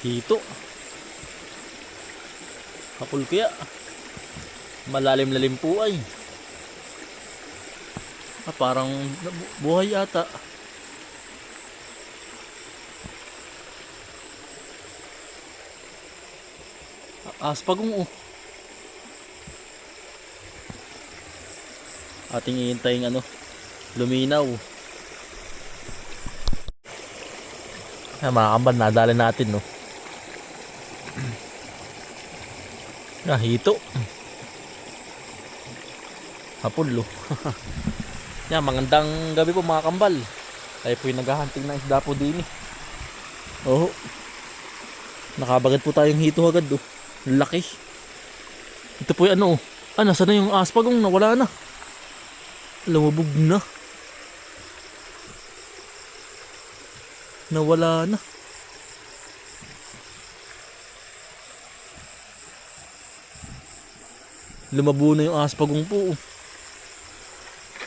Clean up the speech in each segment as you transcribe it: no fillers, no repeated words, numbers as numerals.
Hito. Kapul kaya. Malalim-lalim po ay. Parang buhay ata. Aspagong ating iintayin luminaw. Mga kambal, nadali natin hito. Hapon yan, magandang gabi po mga kambal. Tayo po yung naghahunting ng isda po din nakabagat po tayong hito agad laki. Ito po yung nasa na yung aspagong? Nawala na, lumubog na, nawala na. Lumabo na yung aspagong po.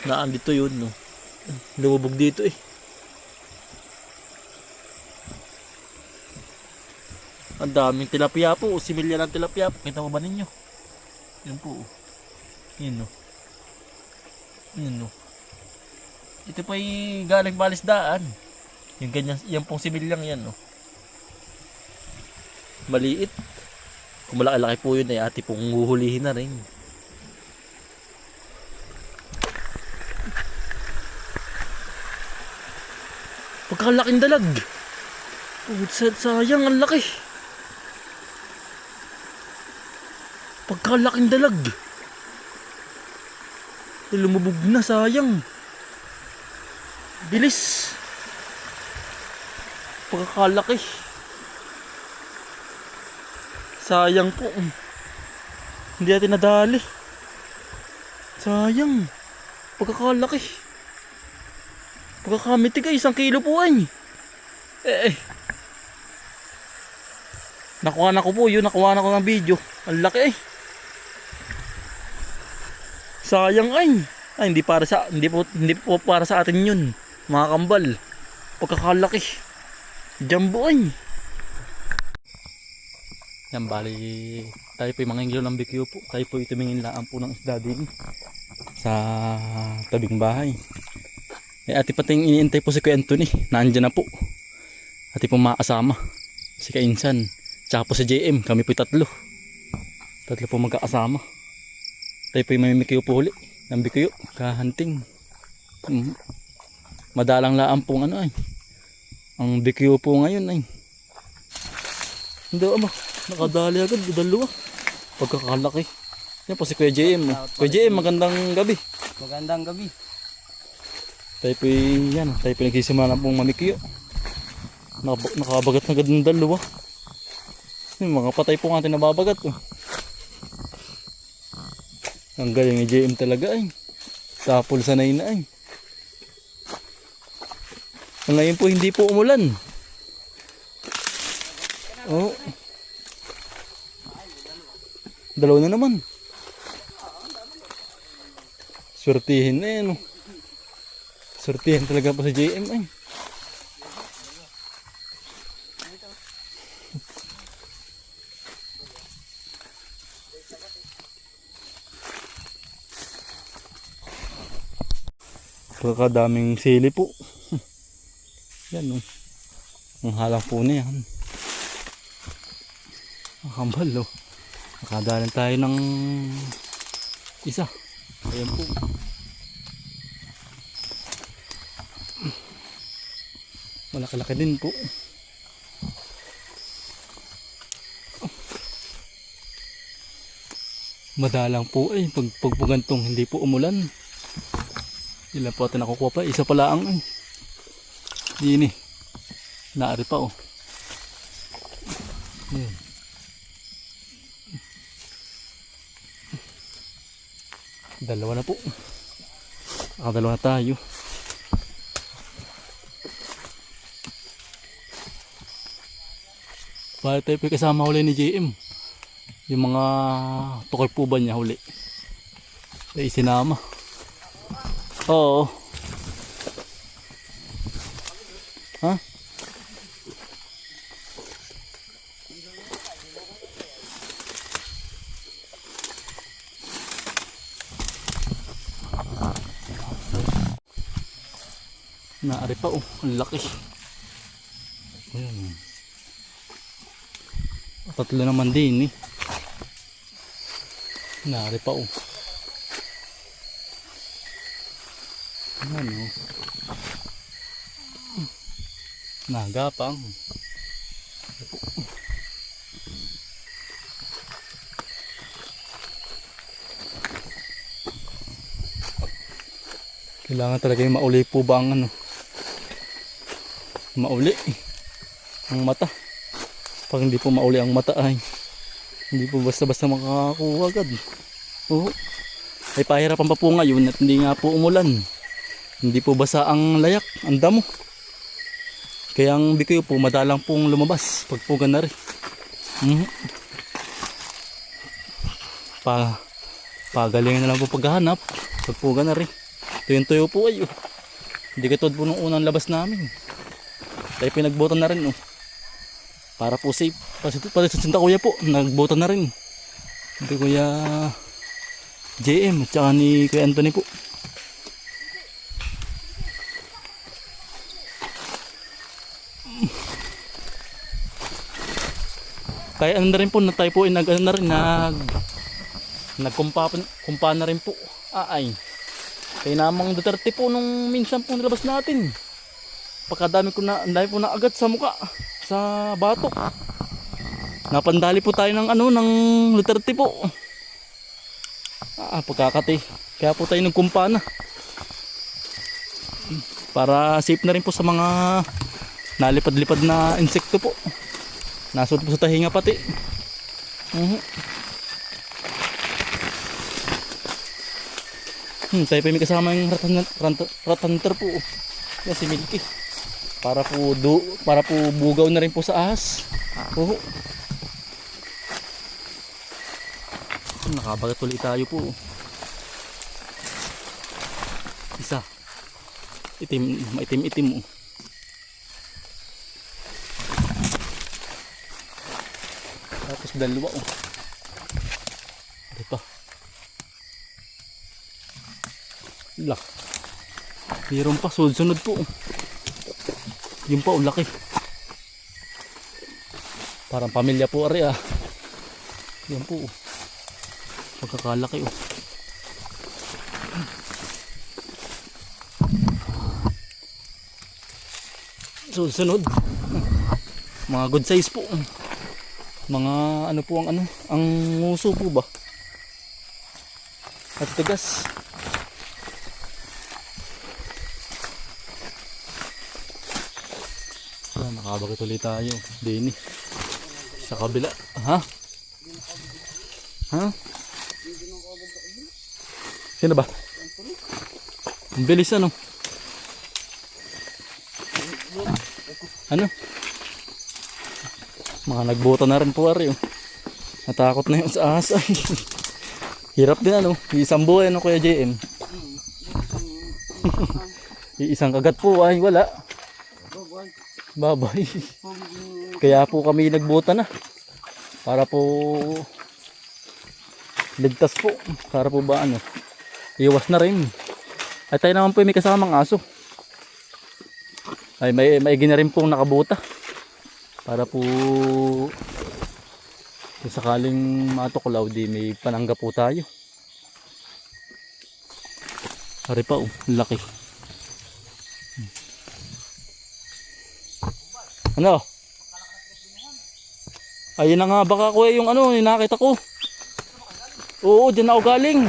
Naandito yun lumubog dito Ang daming tilapia po, similya ng tilapia po. Kita mo ba ninyo? Yun po yun yun ito po ay galing balisdaan. Yung ganyan, yan pong similyang yan maliit. Kung malaki-laki po yun ay ati pong huhulihin na rin. Pagkalaking dalag. Sayang, ang laki. Pagkalaking dalag. Lumubog na, sayang. Bilis. Pagkakalaki. Sayang po. Hindi natin nadali. Sayang. Pagkakalaki. Pagkakamitig ay 1 kilo po ay. Nakuha na ko po yun. Nakuha na ko ng video. Ang laki sayang ay. Hindi po para sa atin yun mga kambal. Pagkakalaki. Jumbo ay. Yan, bali tayo po yung mga ingilo ng BQ po. Tayo po itumingin laan po ng isda din sa tabing bahay. Ati pating iniintay po si Kuya Anthony. Nandiyan na po. Ati po makasama si Kainsan tsaka po si JM. Kami po tatlo po magkakasama. Tayo po yung mamimikiyo po huli ng BQ kahunting. Madalang laan po ay ang BQ po ngayon ay hindi nakadali agad, dalawa. Pagkakalaki. Yan po si Kuya JM. Kuya JM, magandang gabi. Magandang gabi. Tayo po yan. Tayo po nagsisimula pong mamikyo. Nakabagat na agad ng dalawa. Yung mga patay po nga nababagat. Ang galing ni JM talaga ay. Sapul sanay na ay. Ngayon po hindi po umulan. Dalawa na naman. Swertihin na Swertihin talaga po sa JM ay. Pagkakadaming sili po. Yan ang halang po na yan. Ang kambal nakadalan tayo ng isa. Ayan po. Malaki-laki din po. Madalang po pagpugantong hindi po umulan. Ilan po natin nakukuha pa? Isa pala ang Dini. Naari pa Ayan. Dalawa na po. Dalawa na tayo. Bali tayo po kasama huli ni JM. Yung mga tukay po ba niya huli. Ay sinama. Oo. Ha? Naari pa oh, ang laki. Ayan. Tatlo naman din eh. Naari pa oh. Ayan oh. Nagapang. Kailangan talaga yung mauli po ba ang ano? Mauli ang mata. Pag hindi po mauli ang mata ay hindi po basta-basta makakakuha agad. Oo. Ay pahirapan pa po ngayon at hindi nga po umulan. Hindi po basa ang layak, ang damo. Kaya ang bikoy po madalang pong lumabas pag po ganari. Pagalingan na lang po paghahanap pag po ganari. Tuyo-tuyo po ay hindi katulad po nung unang labas namin. Tayo pinagbotan na rin para po safe. Pati sa Sinta Kuya po nagbotan na rin. Hindi Kuya JM at saka ni Kuya Anthony po. Kaya ano na rin po na tayo po ay nagkumpa na rin po. Ay. Kaya namang Duterte po nung minsan po nilabas natin. Pagkadami po na agad sa muka, sa batok. Napandali po tayo ng ng Duterte po. Pagkakati. Kaya po tayo nagkumpa na. Para safe na rin po sa mga nalipad-lipad na insekto po. Nasunod po sa tahinga pati. Tayo pa may kasama yung rat hunter po. Yan si Milky. Para po bugaw na rin po sa ahas. Nakabagat ulit tayo po. Isa. Maitim-itim. Tapos dalawa Ito. Lak. Mayroon pa sunod po. Yung pa laki. Parang pamilya po ari Yan po. Pagkakalaki Sunod. Mga good size po. Mga ano po ang nguso po ba? At tigas. Nakabagat ulit tayo. Dini. Sa kabila. Ha? Sino ba? Ang bilis Ano? Mga nagbuta na rin po ari Natakot na yung sa ahas ay. Hirap din Isang buhay Kuya JM. Isang kagat po ay wala. Babay. Kaya po kami nagbuta na. Para po ligtas po. Para po ba iwas na rin. At tayo naman po may kasamang aso. Ay may na rin pong nakabuta. Para po kung sakaling matuklaw di may panangga po tayo. Ari pa laki. Ayun na nga baka Kuya yung nakita ko. Oo, dyan ako galing.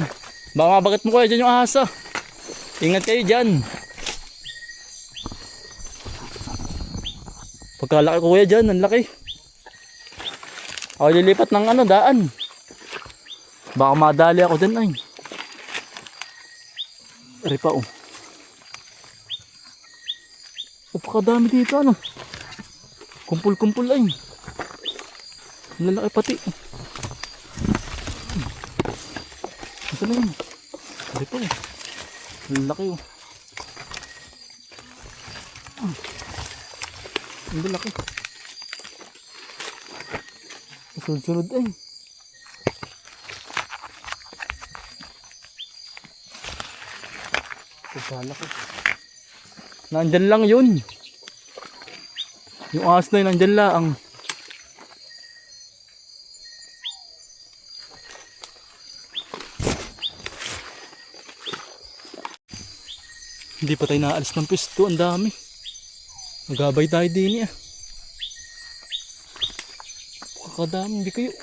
Baka bakit mo Kuya dyan yung ahas Ingat kayo dyan. Pagkalaki ko Kuya dyan, ang laki. Ako lilipat ng daan. Baka madali ako dyan ay. Ari pa Napakadami dito Kumpul-kumpul ay. Ang lalaki pati. Saan na yun? Ari pa Ang laki Ang laki. Sunod-sunod ay. Pagkalaki. Nandyan lang yun. Yung ahas na yun, nandyan lang. Hindi pa tayo naalis ng pwesto. Ang dami. Magabay tayo din eh. Kakadaming bikayo.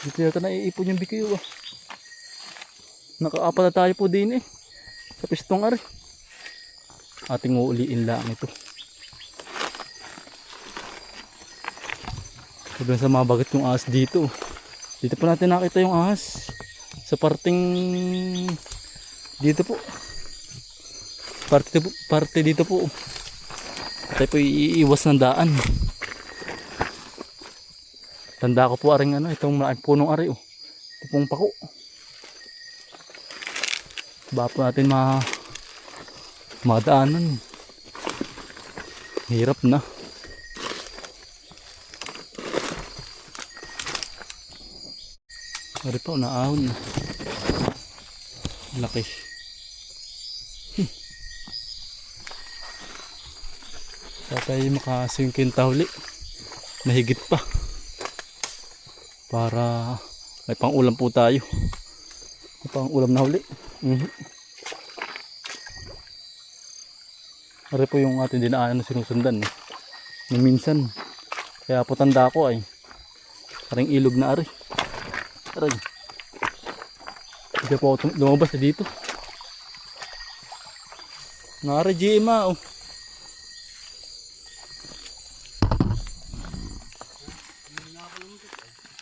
Dito yata naiipon yung bikayo ah. Nakaapat na tayo po din eh. Sa pistong ari. Ating uuliin lang ito. Sobrang sa mga bagat yung ahas dito. Dito po natin nakita yung ahas. Sa parting dito po. Parte dito po. Tayo po iiwas ng daan. Tanda ko po aring ano, itong malaking punong ari oh. Ito pong pako. Baka po natin madaanan. Hirap na. Ari pa, naahon na. Laki. Sa tayo makasingkinta huli. Mahigit pa. Para may pang ulam po tayo. May pang ulam na huli. Ari po yung ating dinaanan na sinusundan eh. Minsan. Kaya po tanda ko ay paring ilog na ari. Aray. Hindi po ako lumabas na dito. Nari GMA oh.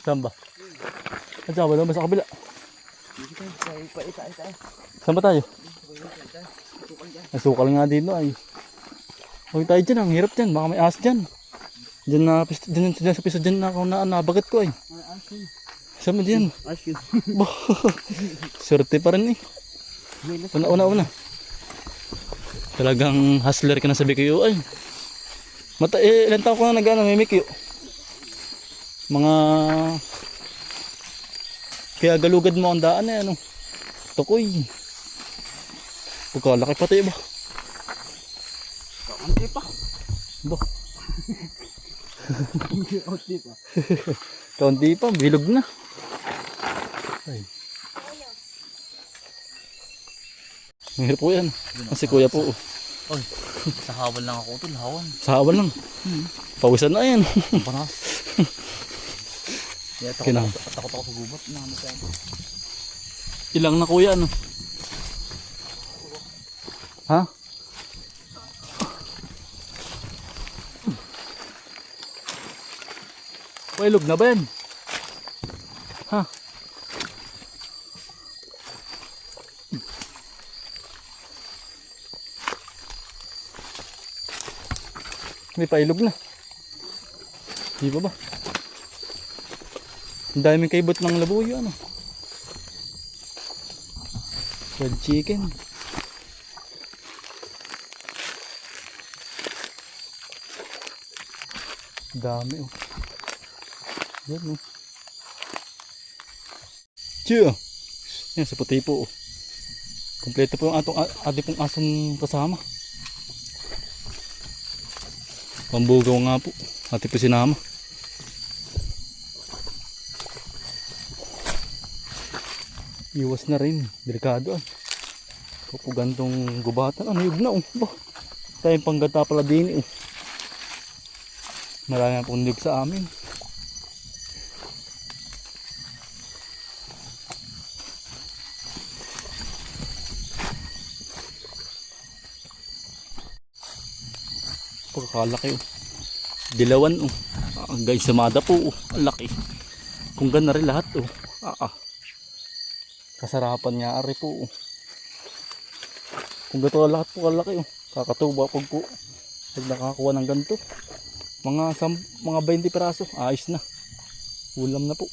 Saan ba? Saan ba? Lumabas sa kabila. Saan ba tayo? Nasukal nga dito ay. Huwag tayo dyan, ang hirap dyan. Baka may ahas dyan. Dyan sa piso dyan na ako nabagat ko ay. Saan ba dyan? Surte pa rin eh. Una. Talagang hustler ka na sa BQO ay. Ilan taon ko na nag-ano may BQO. Mga kaya galugad mo ang daan eh ano. Tukoy. Pagkalaki pati ba? Kaunti pa. Ba? Kaunti pa. Kaunti pa, bilog na. Ay. Mahirap po yan. Kasi kuya po. Oy, sa hawal lang ako tol, hawan. Sa hawal lang. Pawisan na yan. Panas. Takot ako sa gubat na masyado. Ilang na kuya ano? Ha? Pailog na ba yan? Ha? May pailog na. Di ba ba? Ang daming kaibot ng labuyo ano. Fried chicken. Dami oh. Yan oh. Tiyo. Yan sa puti po oh. Kompleto po yung ating pong asong kasama. Pambugaw nga po. Ating po sinama. Iwas na rin. Delikado ah. Kapugantong gubatan. Ano yun na oh. Bah. Tayong panggata pala din eh. Marami ang pundig sa amin. Pagkakalaki oh. Dilawan oh. Guys, samada po oh. Ang laki. Kung gana rin lahat oh. Kasarapan niya ari po oh. Kung gato lahat po kalaki oh. Kakatuba pag po. Pag nakakuha ng ganito. Mga 20 piraso. Ayos na. Ulam na po.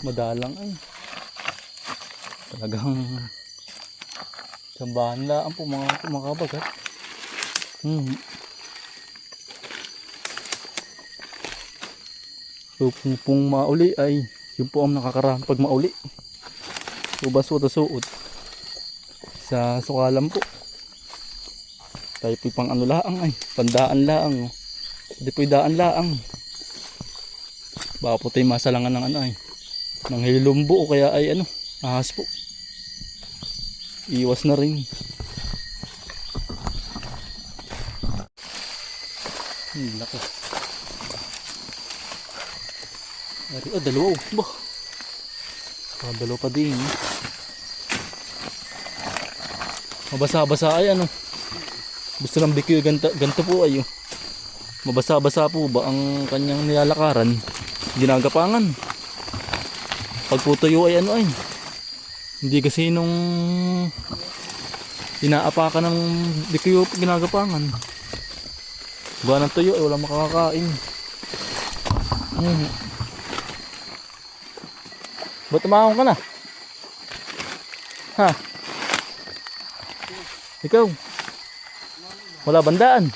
Madalang ay. Talagang sambahan lang po mga bagat. So kung mauli ay yun po ang nakakaraan pag mauli. So baso at suot sa sukalan po. Tayo po pang ano laang ay pandaan laang. Hindi po daan laang. Baka po tayo masalangan ng ano ay ng hilumbo o kaya ay ano ahas po. Iwas na rin. Laki. Oh, dalawa oh. Bah. Dalawa pa din. Mabasa-basa ay ano. Gusto ng bikyo ganto po ay. Mabasa-basa po ba ang kanyang nilalakaran? Ginagapangan. Pag po tuyo ay ano ay. Hindi kasi nung inaapakan ng bikyo ginagapangan. Gawa ng tuyo ay walang makakakain. Ba't umahon ka na? Ha? Ikaw? Wala bandaan?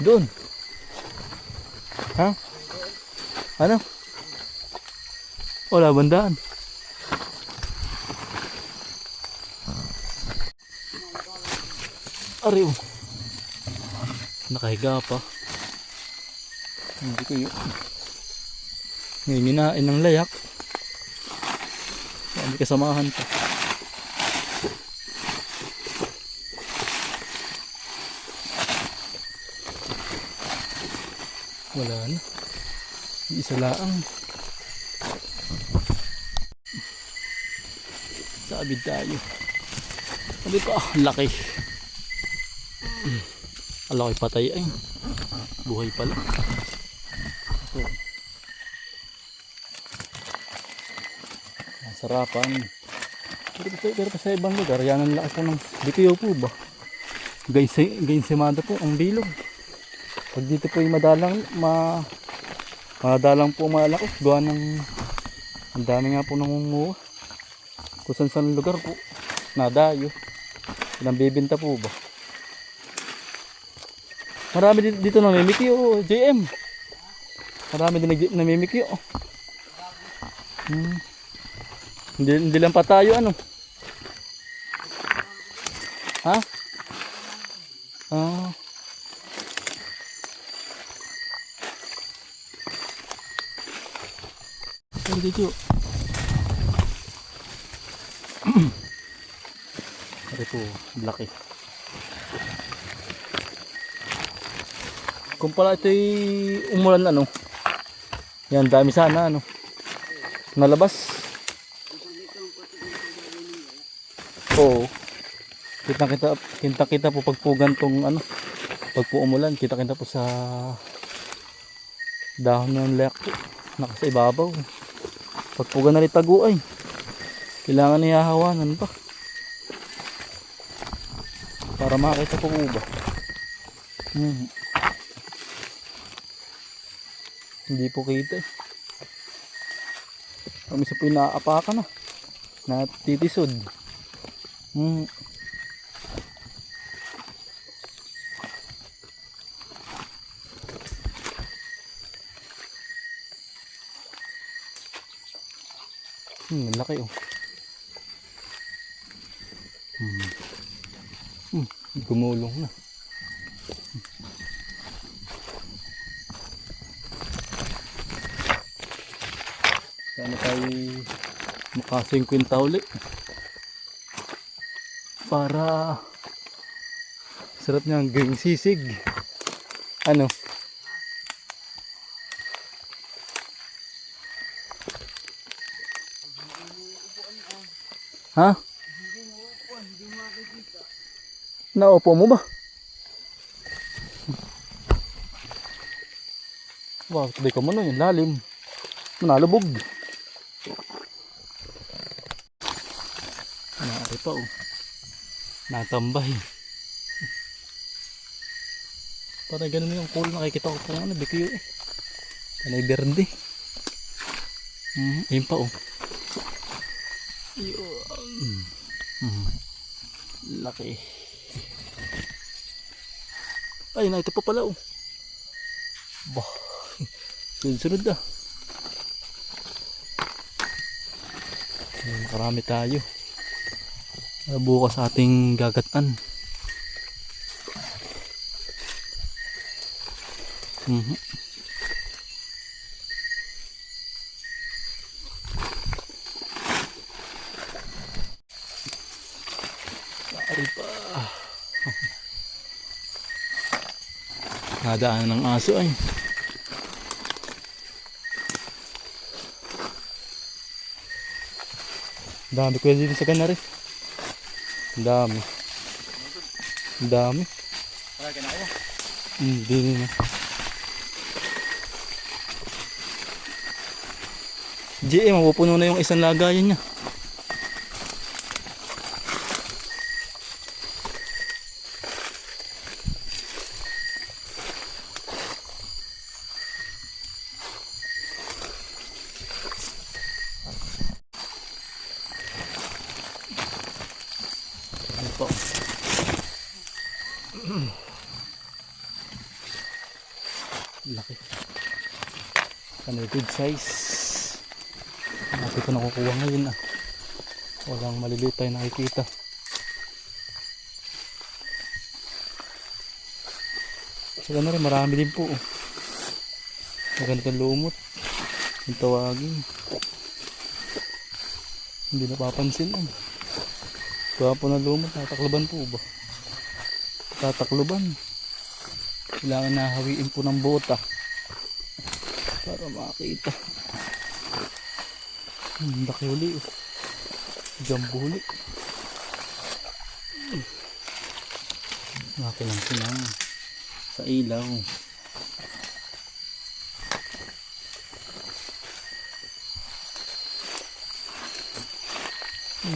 Doon? Ha? Ano? Wala bandaan? Ariw. Nakahiga pa. Hindi ko yun. Nginginain ng layak. Hindi kasamahan pa. Wala na. Isa laang. Sabid tayo. Sabi pa, laki. Laki patay ay. Buhay pala. So, sarapan. Pero pa sa ibang lugar, yan ang laki po ng bitiyo po ba? Gainsimada po ang bilog. Pag dito po yung madalang po malaki. Gawa ng ang dami nga po nangunguha. Kung saan lugar po. Nadayo. Ilang bibinta po ba? Marami dito namimikyo, JM. Marami din namimikyo. Hindi lang pa tayo ano. Ha? Ah. Dito. Ito, laki. Kung pala ito'y umulan ano. Yan, dami sana ano. Nalabas. Oo. Kita po pag po gantong ano. Pag po umulan, kita po sa dahon ng layak po. Nakasa ibabaw. Pag po ganali tago ay. Kailangan ihahawanan pa. Para makita po ba. Hindi po kita eh. Kami sa po yung naaapakan na. Natitisod. Laki oh. Gumulong na. Sana tayo maka-50 ulit. Para sarap niyang gawing sisig. Ano? Ha? Naupo mo ba? Wow, tabi ka mo na yung lalim. Manalubog. Naari pa oh. Natambay. Parang ganun yung cool nakikita ko po ano, bikyo eh. Panay berde. Ayun pa oh. Laki. Ay na ito pa pala oh. Bah. Sunod-sunod ah. Marami tayo. Bukas ating gagatan. Ari pa. Nadaan ng aso ay. Dami ko dito sa kanari. Dami. Dami. Wala ka na ako. Hindi na. GM, mapupuno na yung isang lagayan niya. Ano po? Laki. Ano, good size. Hindi ko nakukuha ngayon ah. Walang maliliit tayo nakikita. Saka na rin marami din po. Magandang lumot. Yung tawagin. Hindi napapansin ah. Kaya po na lumot. Tatakluban po ba? Tatakluban. Kailangan nahawiin po ng bota para makita. Laki uli oh. Jumbo uli. Nakilang sa ilaw.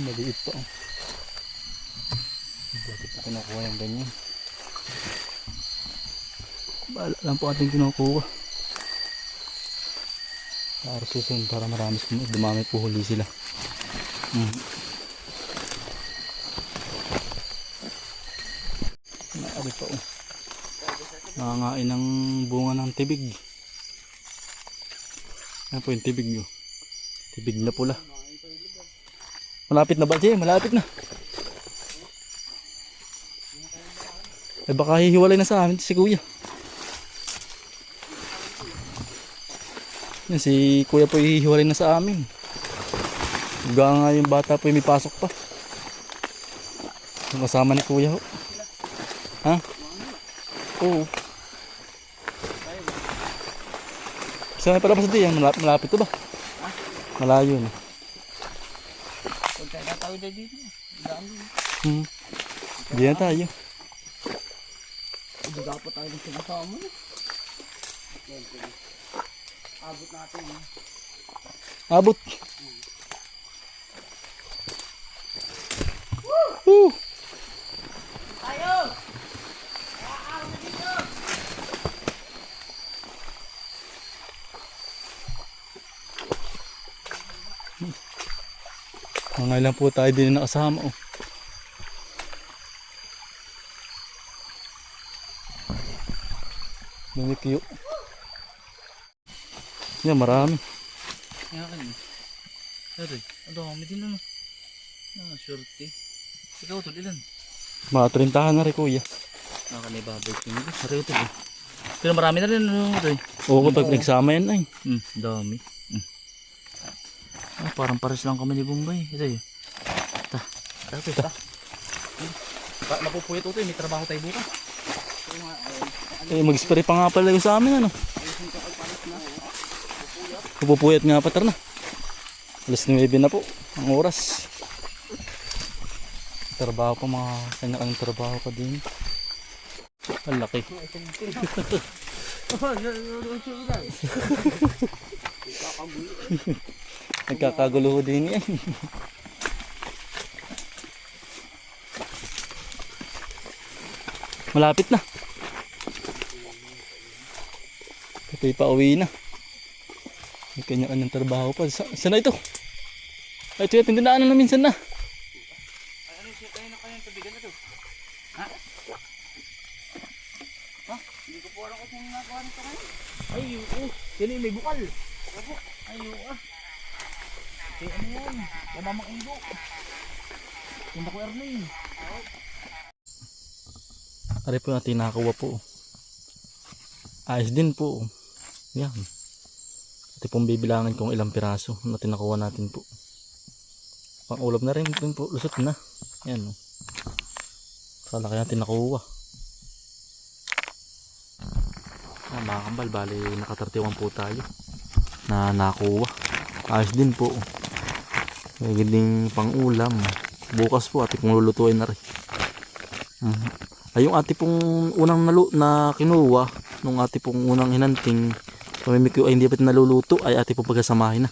Maliit pa oh. Bakit pa kinukuha yung ganyan? Bahala lang po ating kinukuha. Para susunod, para marami dumami po huli sila. Naari pa oh. Nangangain ng bunga ng tibig. Ano po yung tibig nyo? Tibig na pula. Malapit na ba siya? Malapit na. Eh baka hihiwalay na sa amin si kuya. Yan, si kuya po hihiwalay na sa amin. Hanggang nga yung bata po may pasok pa. Yung kasama ni kuya ho. Ha? Oo. Saan pala ba sa diyan? Malapit to ba? Malayo na. Huwag tayo natawid na dito. Dami. Hindi na tayo. Hindi dapat tayo ng sinasama. Abot natin. Abot. Woo! Tayo! Mga ilan po tayo din nakasama oh. Lumikyo. Yan, marami. Ayan. Aray, ang dami din ano. Swerte. Ikaw tol, ilan? Mga 30 na rin kuya. Nakanibabay ko nito. Aray tol eh. Pero marami na rin ano ito eh. Oo, pag nagsama yan ay. Dami. Ah, parang pares lang kami ni Bombay. Ito yun. Ta. Napupuyat ito eh. May trabaho tayo bukas. Eh, mag-spray pa nga pala yung sa amin ano. Pupuyat nga pa na. Alas 9 na po ang oras. Trabaho pa, mga kanya-kanyang trabaho pa din. Ang laki. Nagkakagulo din yan. Malapit na. Ito'y pauwi na. May kanya-kanyang trabaho pa. Saan na ito? Ay, ito yung tindinaanan na minsan na. Ano siya tayo na kayang tabigan na ito? Ha? Ha? Hindi ko po alam kung saan nagawa nito ngayon. Ay, oo. Yan yung may bukal. Ay, oo ah. Kaya ano yan? Kaya mamang indo. Tinda ko Erling. Ari po natin nakakuha po. Ayos din po. Yan. Ito pong bibilangin kung ilang piraso na tinakuha natin po. Pang ulam na rin po. Lusot na. Yan. Kalaki natin nakuha. Mga kambal, bali naka 31 po tayo na nakuha. Ayos din po. May ganding pang ulam. Bukas po ati pong lulutuin na rin. Ay yung ati pong unang na kinuha nung ati pong unang hinanting pamimikyo ay hindi pa naluluto ay ati pong pagkasamahin na.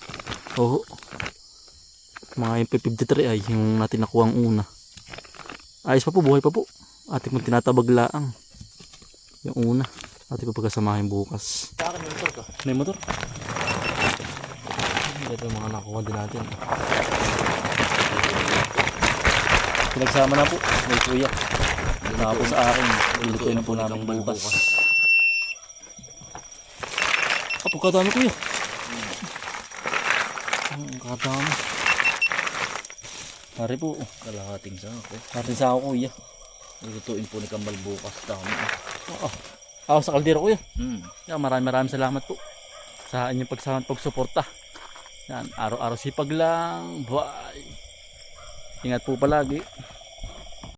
Oo. Mga MP53 ay yung natin nakuha ang una. Ayos pa po, buhay pa po. Ati pong tinatabaglaang yung una. Ati pong pagkasamahin bukas. Sa akin may motor ka. May motor. Ito yung mga nakuha din natin. Pinagsama na po. May kuya. Tapos sa akin, lulutuin na po namin bukas. Kadami kuya. Kadami. Hari po. Kalahating sa ako. Natin sa ako kuya. Lulutuin po ni Kambal bukas. Dami. Oo. Ako sa kaldero kuya. Yeah, Maraming salamat po sa inyong pagsama at pagsuporta. Yan, araw-araw sipag lang. Bye. Ingat po palagi.